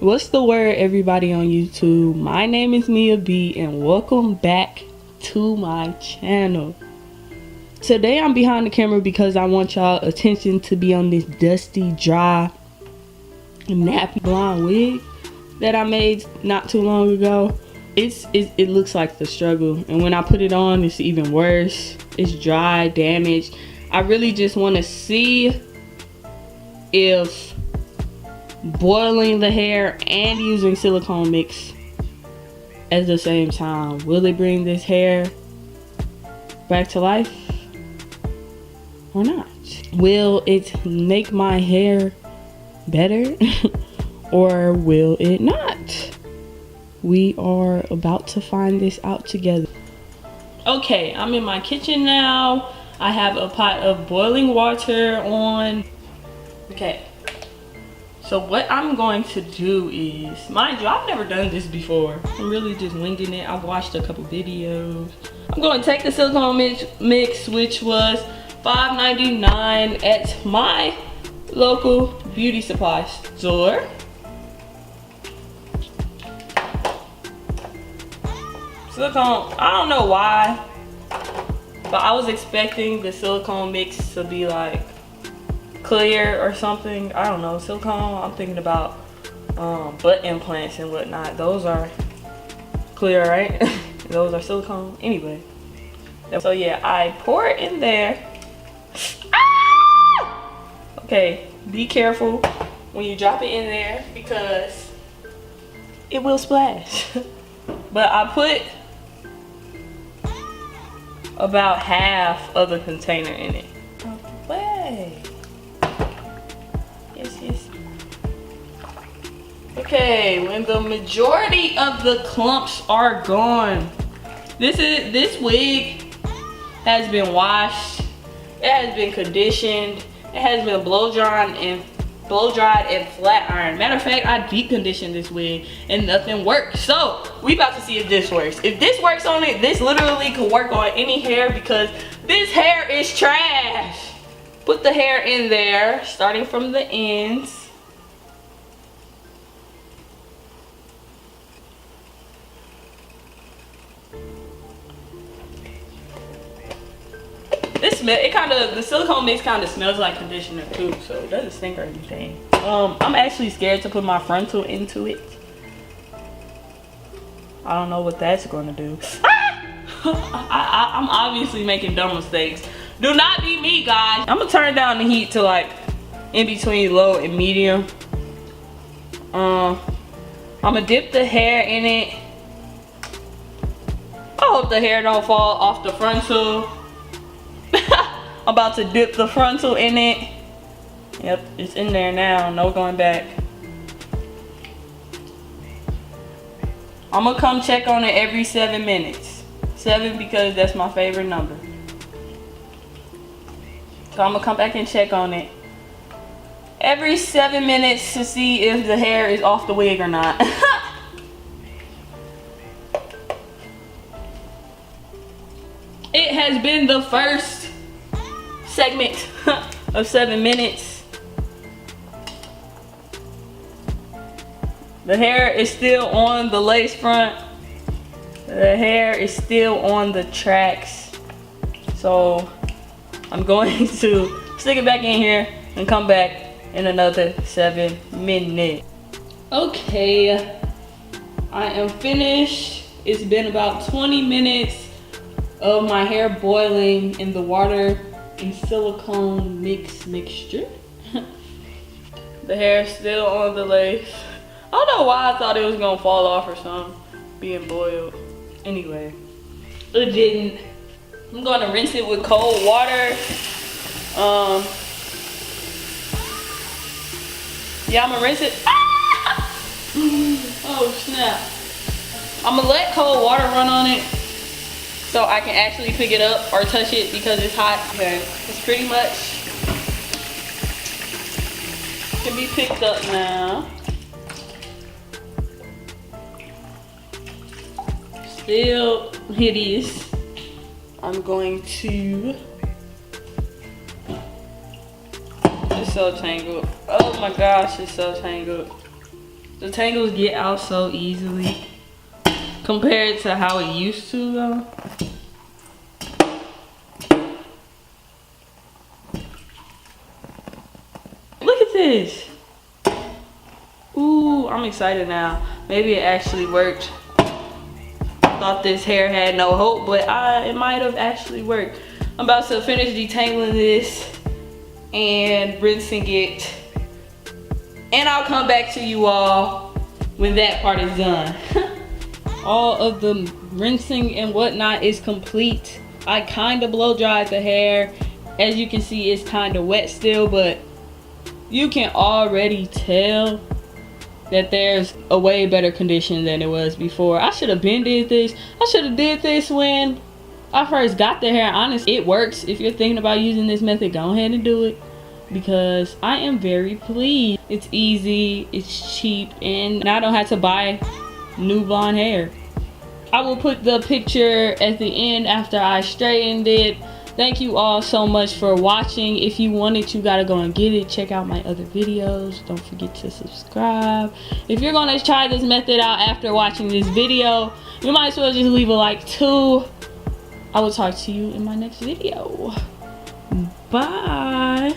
What's the word, everybody on YouTube? My name is Mia B, and welcome back to my channel. Today I'm behind the camera because I want y'all attention to be on this dusty, dry, nappy blonde wig that I made not too long ago. It looks like the struggle, and when I put it on, it's even worse. It's dry, damaged. I really just want to see if boiling the hair and using silicone mix at the same time, will it bring this hair back to life or not? Will it make my hair better or will it not? We are about to find this out together. Okay, I'm in my kitchen now. I have a pot of boiling water on. Okay, so what I'm going to do is, mind you, I've never done this before. I'm really just winging it. I've watched a couple videos. I'm going to take the silicone mix, which was $5.99 at my local beauty supply store. Silicone, I don't know why, but I was expecting the silicone mix to be like clear or something. I don't know, silicone, I'm thinking about butt implants and whatnot. Those are clear, right? Those are silicone anyway. So yeah, I pour it in there. Ah! Okay, be careful when you drop it in there because it will splash. But I put about half of the container in it. Way. Yes. Okay, when the majority of the clumps are gone, this wig has been washed, it has been conditioned, it has been blow dried and flat ironed. Matter of fact, I deep conditioned this wig and nothing worked. So we about to see if this works. If this works on it, this literally could work on any hair because this hair is trash. Put the hair in there, starting from the ends. The silicone mix kind of smells like conditioner too, so it doesn't stink or anything. I'm actually scared to put my frontal into it. I don't know what that's going to do. I'm obviously making dumb mistakes. Do not be me, guys. I'm gonna turn down the heat to like in between low and medium. I'm gonna dip the hair in it. I hope the hair don't fall off the frontal. I'm about to dip the frontal in it. Yep, it's in there now, no going back. I'm gonna come check on it every 7 minutes. 7 because that's my favorite number. So I'm gonna come back and check on it every 7 minutes to see if the hair is off the wig or not. It has been the first segment of 7 minutes. The hair is still on the lace front. The hair is still on the tracks. So I'm going to stick it back in here and come back in another 7 minutes. Okay, I am finished. It's been about 20 minutes of my hair boiling in the water and silicone mixture. The hair is still on the lace. I don't know why I thought it was gonna fall off or something being boiled. Anyway, it didn't. I'm gonna rinse it with cold water. Yeah, I'm gonna rinse it. Ah! Oh snap. I'm gonna let cold water run on it so I can actually pick it up or touch it because it's hot. Okay, it's pretty much can be picked up now. Still hideous. I'm going to, it's so tangled. Oh my gosh, it's so tangled. The tangles get out so easily compared to how it used to though. Look at this. Ooh, I'm excited now. Maybe it actually worked. Thought this hair had no hope, but it might have actually worked. I'm about to finish detangling this and rinsing it. And I'll come back to you all when that part is done. All of the rinsing and whatnot is complete. I kind of blow dried the hair. As you can see, it's kind of wet still, but you can already tell that there's a way better condition than it was before. I should have been did this. I should have did this when I first got the hair. Honestly, it works. If you're thinking about using this method, go ahead and do it, because I am very pleased. It's easy, it's cheap, and I don't have to buy new blonde hair. I will put the picture at the end after I straightened it. Thank you all so much for watching. If you want it, you gotta go and get it. Check out my other videos. Don't forget to subscribe. If you're gonna try this method out after watching this video, you might as well just leave a like too. I will talk to you in my next video. Bye.